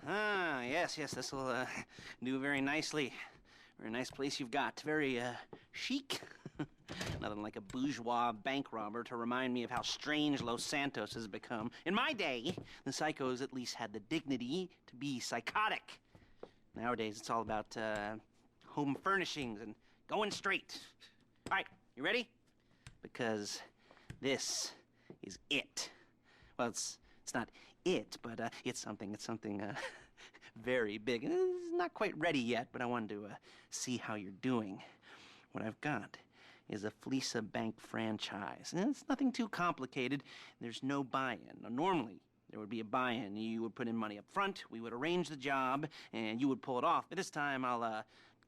Ah, yes, this'll do very nicely. Very nice place you've got. Very chic. Nothing like a bourgeois bank robber to remind me of how strange Los Santos has become. In my day, the psychos at least had the dignity to be psychotic. Nowadays, it's all about home furnishings and going straight. All right, you ready? Because this is it. Well, it's not it, but it's something very big. It's not quite ready yet, but I wanted to see how you're doing. What I've got is a Fleesa Bank franchise. And it's nothing too complicated. There's no buy-in. Now, normally, there would be a buy-in. You would put in money up front, we would arrange the job, and you would pull it off. But this time, I'll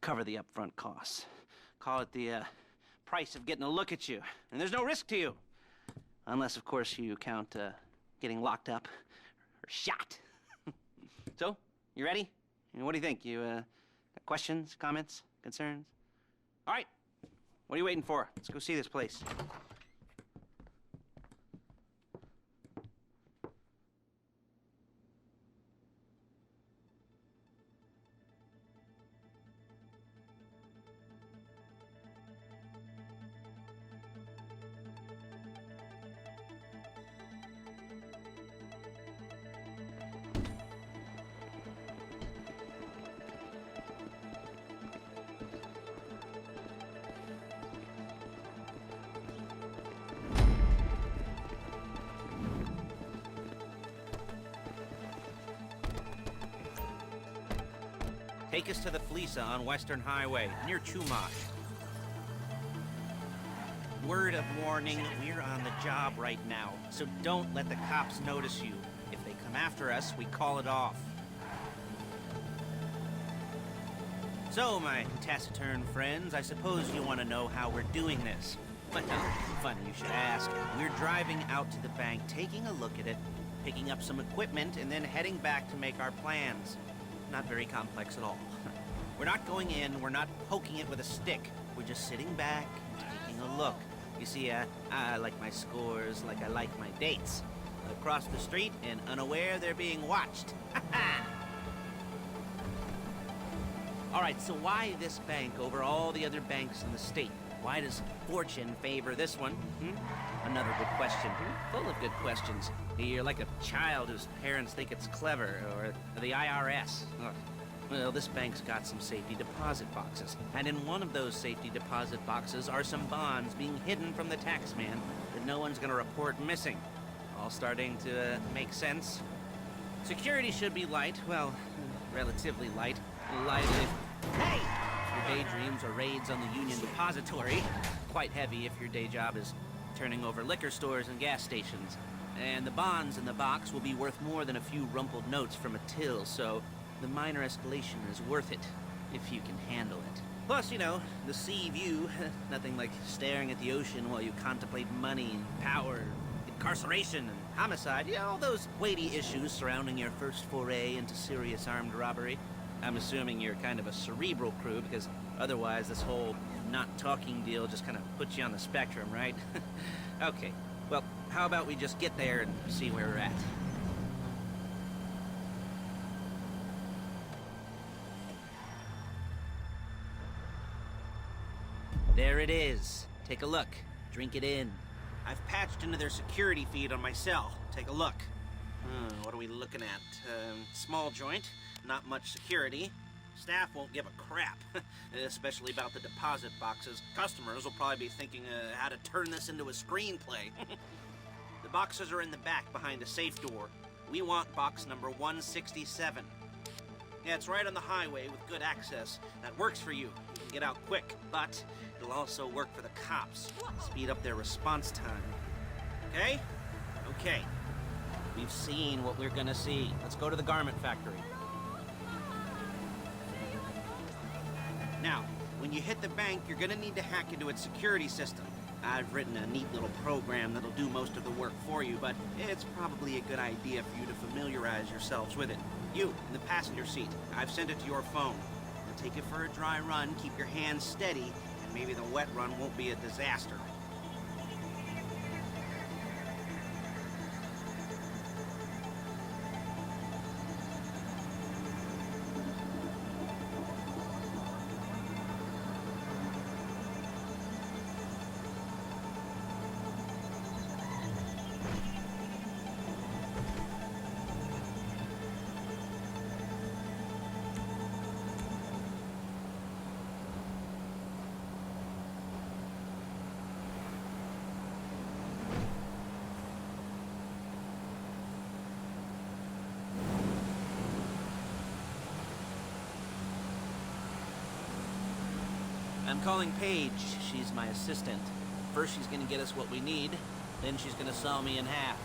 cover the upfront costs. Call it the price of getting a look at you. And there's no risk to you. Unless, of course, you count getting locked up or shot. So, you ready? What do you think? You got questions, comments, concerns? All right. What are you waiting for? Let's go see this place. Take us to the Fleesa on Western Highway, near Chumash. Word of warning, we're on the job right now, so don't let the cops notice you. If they come after us, we call it off. So, my taciturn friends, I suppose you want to know how we're doing this. Well, funny you should ask. We're driving out to the bank, taking a look at it, picking up some equipment, and then heading back to make our plans. Not very complex at all. We're not going in, we're not poking it with a stick. We're just sitting back and taking a look. You see, I like my scores like I like my dates. Across the street and unaware they're being watched. All right, so why this bank over all the other banks in the state? Why does fortune favor this one? Another good question. Full of good questions. You're like a child whose parents think it's clever, or the IRS. Ugh. Well, this bank's got some safety deposit boxes. And in one of those safety deposit boxes are some bonds being hidden from the tax man that no one's gonna report missing. All starting to make sense. Security should be light. Well, relatively light. Light if... Hey! Your daydreams or raids on the Union Depository. Quite heavy if your day job is turning over liquor stores and gas stations. And the bonds in the box will be worth more than a few rumpled notes from a till, so the minor escalation is worth it, if you can handle it. Plus, you know, the sea view, nothing like staring at the ocean while you contemplate money and power, incarceration and homicide, you know, all those weighty issues surrounding your first foray into serious armed robbery. I'm assuming you're kind of a cerebral crew, because otherwise this whole not talking deal just kind of puts you on the spectrum, right? Okay, well, how about we just get there and see where we're at? There it is. Take a look. Drink it in. I've patched into their security feed on my cell. Take a look. What are we looking at? Small joint. Not much security. Staff won't give a crap, especially about the deposit boxes. Customers will probably be thinking how to turn this into a screenplay. The boxes are in the back behind a safe door. We want box number 167. Yeah, it's right on the highway with good access. That works for you. You can get out quick, but it'll also work for the cops. Speed up their response time. Okay? Okay. We've seen what we're gonna see. Let's go to the garment factory. Now, when you hit the bank, you're gonna need to hack into its security system. I've written a neat little program that'll do most of the work for you, but it's probably a good idea for you to familiarize yourselves with it. You, in the passenger seat, I've sent it to your phone. Now take it for a dry run, keep your hands steady, and maybe the wet run won't be a disaster. I'm calling Paige. She's my assistant. First she's gonna get us what we need, then she's gonna saw me in half.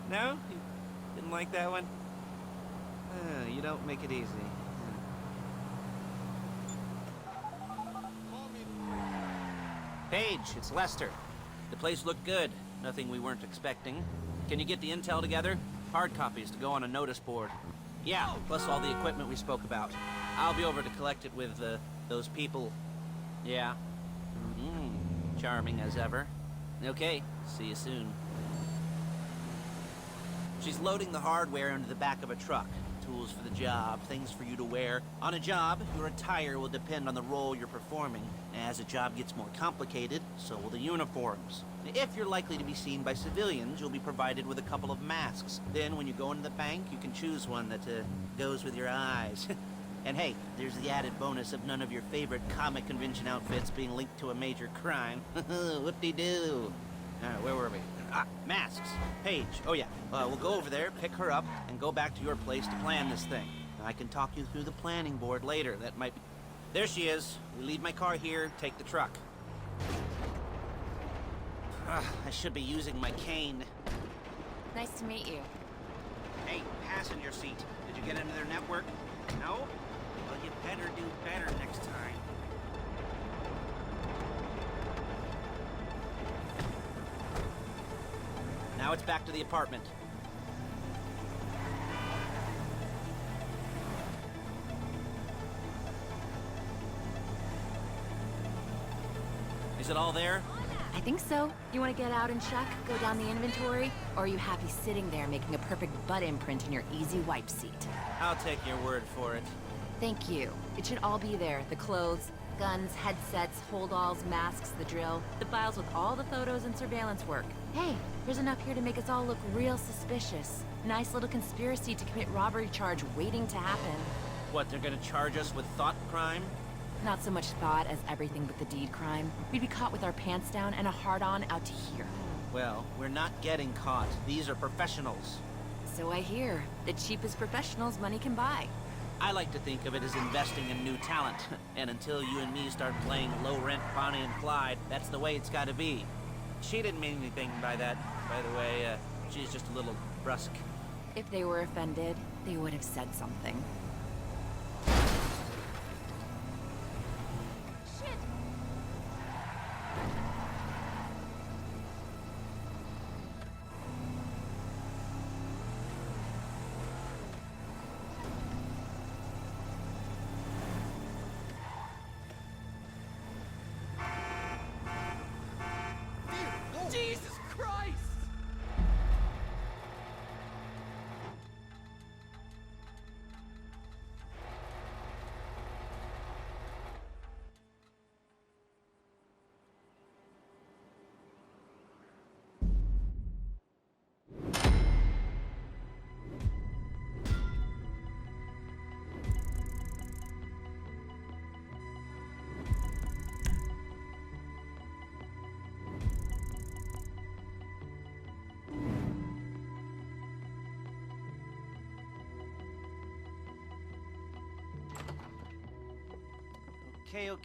No? You didn't like that one? You don't make it easy. Paige, it's Lester. The place looked good. Nothing we weren't expecting. Can you get the intel together? Hard copies to go on a notice board. Yeah, plus all the equipment we spoke about. I'll be over to collect it with, those people. Yeah. Charming as ever. Okay, see you soon. She's loading the hardware into the back of a truck. Tools for the job, things for you to wear. On a job, your attire will depend on the role you're performing. As the job gets more complicated, so will the uniforms. If you're likely to be seen by civilians, you'll be provided with a couple of masks. Then, when you go into the bank, you can choose one that goes with your eyes. And hey, there's the added bonus of none of your favorite comic convention outfits being linked to a major crime. Whoop-de-doo. Where were we? Masks. Paige. Oh yeah, we'll go over there, pick her up, and go back to your place to plan this thing. I can talk you through the planning board later. That might be... There she is. We leave my car here, take the truck. I should be using my cane. Nice to meet you. Hey, passenger seat. Did you get into their network? No? Well, you better do better next time. Now it's back to the apartment. Is it all there? I think so. You want to get out and check? Go down the inventory? Or are you happy sitting there making a perfect butt imprint in your easy wipe seat? I'll take your word for it. Thank you. It should all be there. The clothes, guns, headsets, hold-alls, masks, the drill. The files with all the photos and surveillance work. Hey, there's enough here to make us all look real suspicious. Nice little conspiracy to commit robbery charge waiting to happen. What, they're gonna charge us with thought crime? Not so much thought as everything but the deed crime. We'd be caught with our pants down and a hard-on out to here. Well, we're not getting caught. These are professionals. So I hear. The cheapest professionals money can buy. I like to think of it as investing in new talent. And until you and me start playing low-rent Bonnie and Clyde, that's the way it's gotta be. She didn't mean anything by that, by the way. She's just a little brusque. If they were offended, they would have said something. Jesus Christ!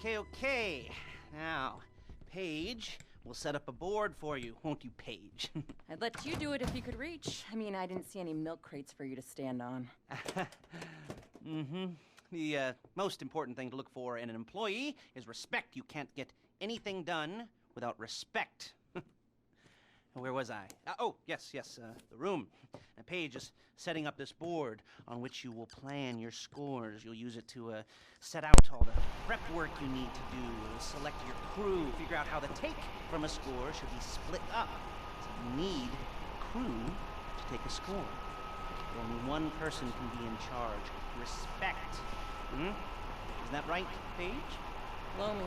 Okay. Now, Paige, we'll set up a board for you, won't you, Paige? I'd let you do it if you could reach. I mean, I didn't see any milk crates for you to stand on. The most important thing to look for in an employee is respect. You can't get anything done without respect. Where was I? Yes, the room. Now, Paige is setting up this board on which you will plan your scores. You'll use it to set out all the prep work you need to do, select your crew, figure out how the take from a score should be split up. So you need a crew to take a score. Only one person can be in charge. Respect. Isn't that right, Paige? Blow me.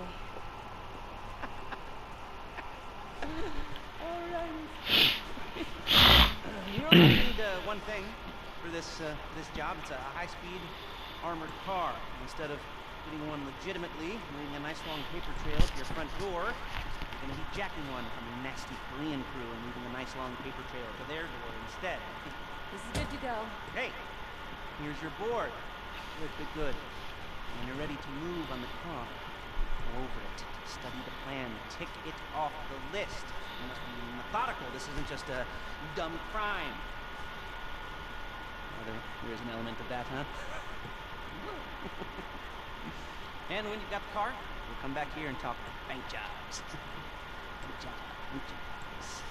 You only need one thing for this job. It's a high-speed armored car. Instead of getting one legitimately, leaving a nice long paper trail to your front door, you're going to be jacking one from a nasty Korean crew and leaving a nice long paper trail to their door instead. This is good to go. Hey, here's your board. Good. When you're ready to move on the car, go over it, study the plan, tick it off the list. You must be methodical. This isn't just a dumb crime. Well, there is an element of that, huh? And when you've got the car, we'll come back here and talk bank jobs. Bank jobs.